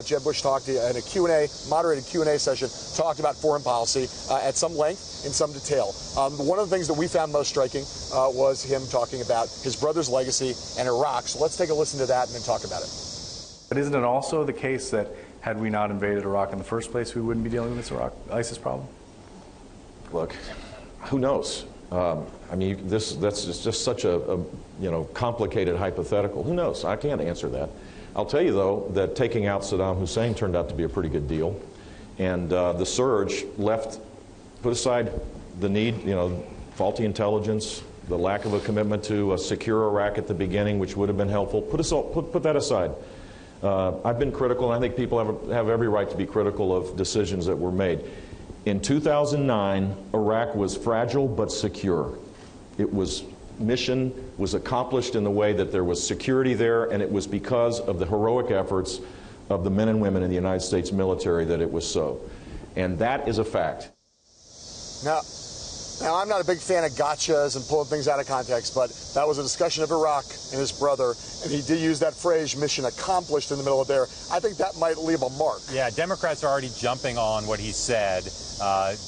Jeb Bush talked in a Q&A, moderated Q&A session, talked about foreign policy at some length, in some detail. One of the things that we found most striking was him talking about his brother's legacy and Iraq. So let's take a listen to that and then talk about it. But isn't it also the case that had we not invaded Iraq in the first place, we wouldn't be dealing with this ISIS problem? Look, who knows? I mean, that's just such a complicated hypothetical. Who knows? I can't answer that. I'll tell you, though, that taking out Saddam Hussein turned out to be a pretty good deal. And the surge put aside the need, faulty intelligence, the lack of a commitment to a secure Iraq at the beginning, which would have been helpful. Put that aside. I've been critical, and I think people have every right to be critical of decisions that were made. In 2009, Iraq was fragile but secure. Mission was accomplished in the way that there was security there, and it was because of the heroic efforts of the men and women in the United States military that it was so. And that is a fact. Now, I'm not a big fan of gotchas and pulling things out of context, but that was a discussion of Iraq and his brother, and he did use that phrase, mission accomplished, in the middle of there. I think that might leave a mark. Yeah, Democrats are already jumping on what he said,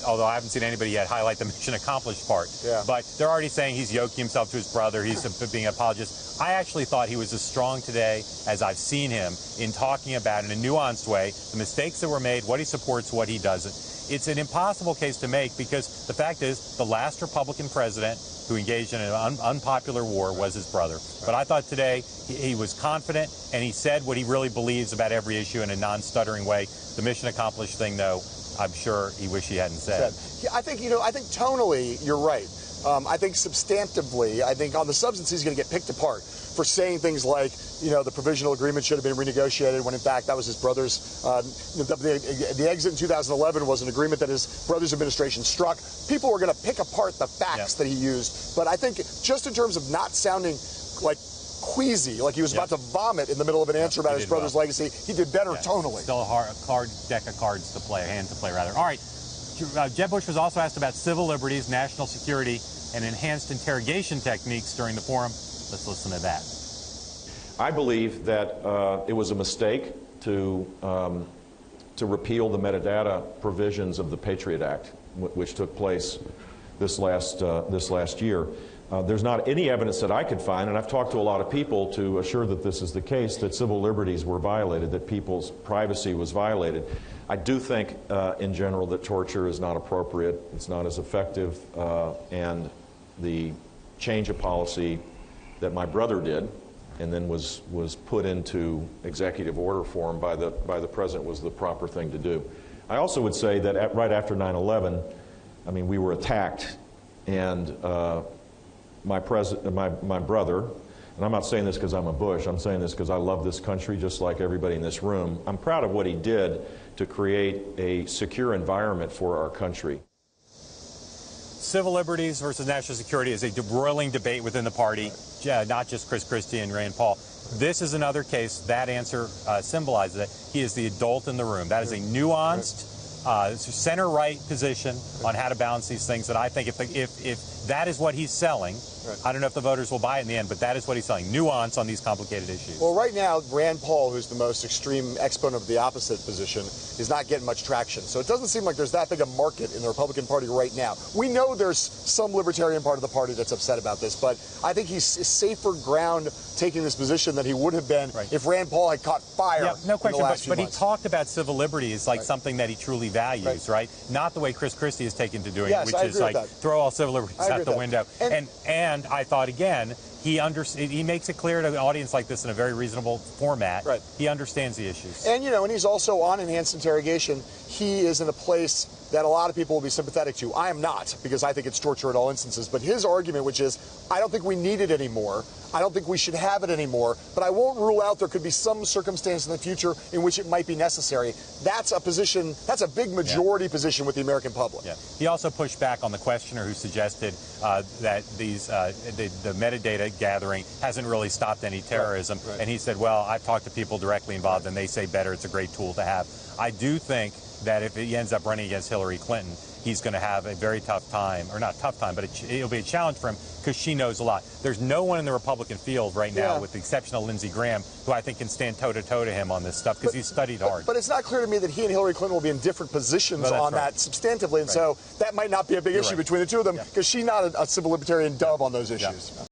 although I haven't seen anybody yet highlight the mission accomplished part. Yeah. But they're already saying he's yoking himself to his brother, he's being an apologist. I actually thought he was as strong today as I've seen him in talking about, in a nuanced way, the mistakes that were made, what he supports, what he doesn't. It's an impossible case to make because the fact is the last Republican president who engaged in an unpopular war was his brother. But I thought today he was confident and he said what he really believes about every issue in a non-stuttering way. The mission accomplished thing, though, I'm sure he wished he hadn't said. I think tonally you're right. I think substantively, I think on the substance he's going to get picked apart for saying things like, the provisional agreement should have been renegotiated when in fact that was his brother's. The exit in 2011 was an agreement that his brother's administration struck. People were going to pick apart the facts that he used. But I think just in terms of not sounding like queasy, like he was about to vomit in the middle of an answer about his brother's legacy, he did better tonally. Still a deck of cards to play, a hand to play rather. All right. Jeb Bush was also asked about civil liberties, national security, and enhanced interrogation techniques during the forum. Let's listen to that. I believe that it was a mistake to repeal the metadata provisions of the Patriot Act, which took place this last year. There's not any evidence that I could find, and I've talked to a lot of people to assure that this is the case, that civil liberties were violated, that people's privacy was violated. I do think, in general, that torture is not appropriate. It's not as effective, and the change of policy that my brother did and then was put into executive order form by the president was the proper thing to do. I also would say that right after 9/11, I mean, we were attacked, and my brother, and I'm not saying this because I'm a Bush, I'm saying this because I love this country just like everybody in this room. I'm proud of what he did to create a secure environment for our country. Civil liberties versus national security is a roiling debate within the party, not just Chris Christie and Rand Paul. This is another case. That answer symbolizes that he is the adult in the room. That is a nuanced, center-right position on how to balance these things that I think if that is what he's selling, I don't know if the voters will buy it in the end, but that is what he's selling, nuance on these complicated issues. Well, right now, Rand Paul, who's the most extreme exponent of the opposite position, is not getting much traction. So it doesn't seem like there's that big a market in the Republican Party right now. We know there's some libertarian part of the party that's upset about this, but I think he's safer ground taking this position than he would have been if Rand Paul had caught fire. Yeah, no question, but he talked about civil liberties like something that he truly values, right? Not the way Chris Christie has taken to doing it, which is like throw all civil liberties out the window. And I thought, again, he makes it clear to an audience like this in a very reasonable format. Right. He understands the issues. And, and he's also on enhanced interrogation. He is in a place that a lot of people will be sympathetic to. I am not, because I think it's torture in all instances. But his argument, which is, I don't think we need it anymore. I don't think we should have it anymore. But I won't rule out there could be some circumstance in the future in which it might be necessary. That's a position, that's a big majority position with the American public. Yeah. He also pushed back on the questioner who suggested that the metadata gathering hasn't really stopped any terrorism. Right. And he said, well, I've talked to people directly involved, and they say better, it's a great tool to have. I do think that if he ends up running against Hillary Clinton, he's going to have a very tough time, or not tough time, but it'll be a challenge for him because she knows a lot. There's no one in the Republican field right now, with the exception of Lindsey Graham, who I think can stand toe-to-toe to him on this stuff because he's studied hard. But it's not clear to me that he and Hillary Clinton will be in different positions on that substantively, and so that might not be a big issue between the two of them because she's not a civil libertarian dove on those issues.